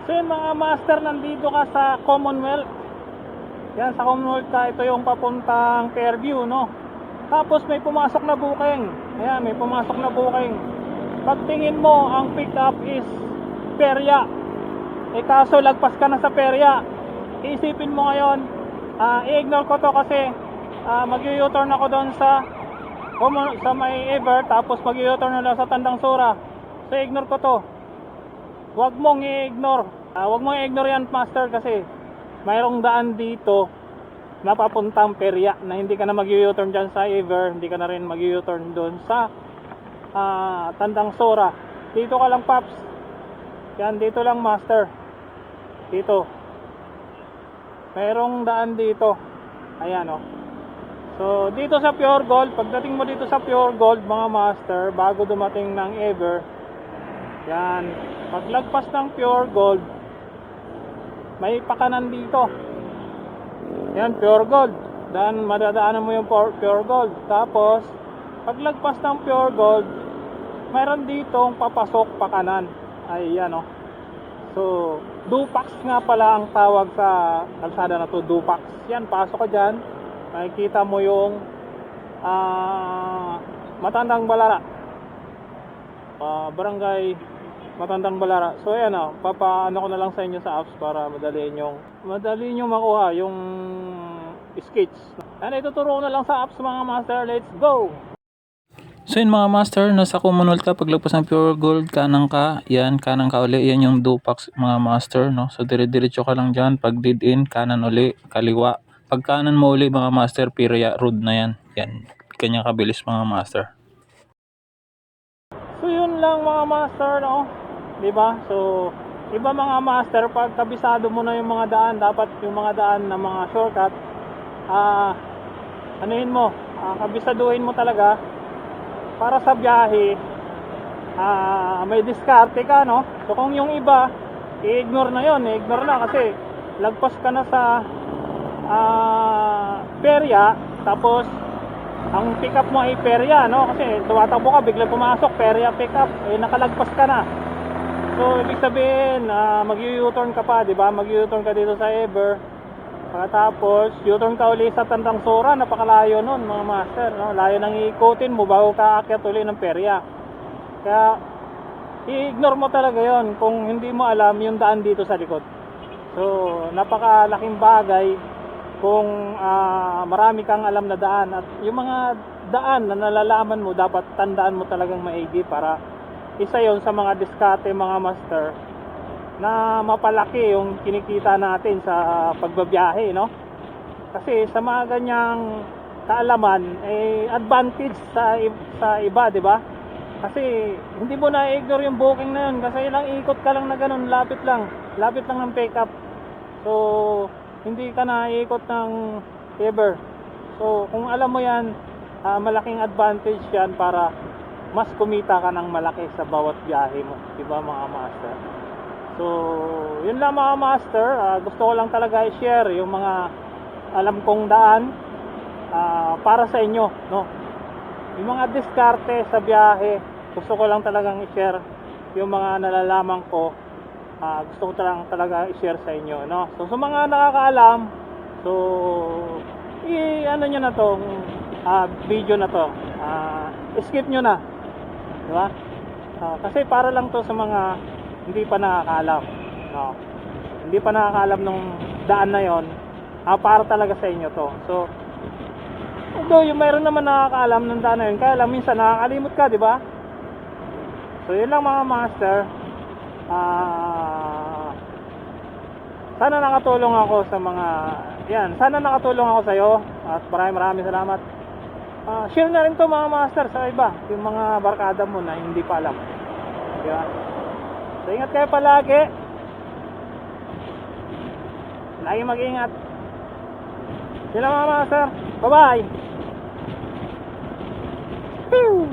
So yun mga master, nandito ka sa Commonwealth. Yan, sa Commonwealth ka, ito yung papuntang Fairview, no? Tapos may pumasok na booking. Ayan, may pumasok na booking. Pagtingin mo, ang pick up is Peria. Eh kaso lagpas ka na sa Peria. Iisipin mo ngayon, i-ignore ko to kasi mag-u-turn ako doon sa may Ever, tapos mag-u-turn na lang sa Tandang Sora. So ignore ko to. Huwag mong i-ignore. Huwag mong i-ignore yan, master, kasi mayroong daan dito na papuntang Peria na hindi ka na mag-u-turn dyan sa Ever, hindi ka na rin mag-u-turn doon sa Tandang Sora. Dito ka lang, paps. Yan, dito lang, master. Dito. Mayroong daan dito. Ayan, oh. So, dito sa Pure Gold, pagdating mo dito sa Pure Gold, mga master, bago dumating ng Ever, yan, paglagpas ng Pure Gold, may pakanan dito. Yan, Pure Gold. Dan madadaanan mo yung Pure Gold. Tapos, paglagpas ng Pure Gold, mayroon ditong papasok pakanan. Ay, yan, oh. So, Dupax nga pala ang tawag sa kalsada na to, Dupax. Yan, pasok ka dyan. Makikita mo yung Matandang Balara. Barangay Matandang Balara. So ayan, papaano ko na lang sa inyo sa apps para madali nyo makuha yung sketch. Yan, ituturo ko na lang sa apps, mga master. Let's go! So yun mga master, nasa Commonwealth ka, paglagpas ng Pure Gold, kanang ka, yan, kanang ka uli, yan yung Dupax mga master, no? So dire-diretso ka lang dyan, pag dead in, kanan uli, kaliwa. Pag kanan mo uli mga master, Peria Road na yan. Yan, kanya kabilis mga master. So yun lang mga master, no? Diba? So, iba mga master, pag kabisado mo na yung mga daan, dapat yung mga daan na mga shortcut, anuhin mo, kabisaduhin mo talaga para sa biyahe. May diskarte ka, no? So kung yung iba, i-ignore na yon, i-ignore na kasi lagpas ka na sa Peria, tapos ang pick up mo ay Peria, no? Kasi tumatakbo ka, biglang pumasok Peria pick up, eh nakalagpas ka na. So ibig sabihin, mag-u-turn ka pa, di ba? Mag-u-turn ka dito sa Ever. Pagkatapos, u-turn ka uli sa Tandang Sora, napakalayo nun mga master, no? Layo nang iikutin mo bago ka aakyat uli ng Peria. Kaya i-ignore mo talaga yon kung hindi mo alam yung daan dito sa likod. So napakalaking bagay kung marami kang alam na daan, at yung mga daan na nalalaman mo, dapat tandaan mo talagang maigi para isa yon sa mga diskarte mga master na mapalaki yung kinikita natin sa pagbabiyahe, no? Kasi sa mga ganyang kaalaman, advantage sa iba, di ba? Kasi hindi mo na ignore yung booking na yun, kasi ilang ikot ka lang na ganun, lapit lang ng pick up. So hindi ka na ikot ng Ever. So kung alam mo yan, malaking advantage yan para mas kumita ka ng malaki sa bawat biyahe mo, di ba mga master? So yun lang mga master, gusto ko lang talaga i-share yung mga alam kong daan para sa inyo, no? Yung mga diskarte sa biyahe, gusto ko lang talagang i-share yung mga nalalaman ko. Gusto ko talaga i-share sa inyo, no? So sa mga nakakaalam, so ano nyo na tong video na to, skip nyo na, di ba? Kasi para lang to sa mga hindi pa nakakaalam, no? Hindi pa nakakaalam nung daan na yon, para talaga sa inyo to. So although yung mayroon naman nakakaalam ng daan na yun, kaya lang minsan nakakalimot ka, di ba? So yun lang mga master. Sana nakatulong ako sa mga sana nakatulong ako sa iyo, at maraming salamat. Share na rin to mga master sa iba, yung mga barkada mo na hindi pa alam, diba? So ingat kayo palagi, lagi mag-ingat. Sila mga master, bye bye. Pew!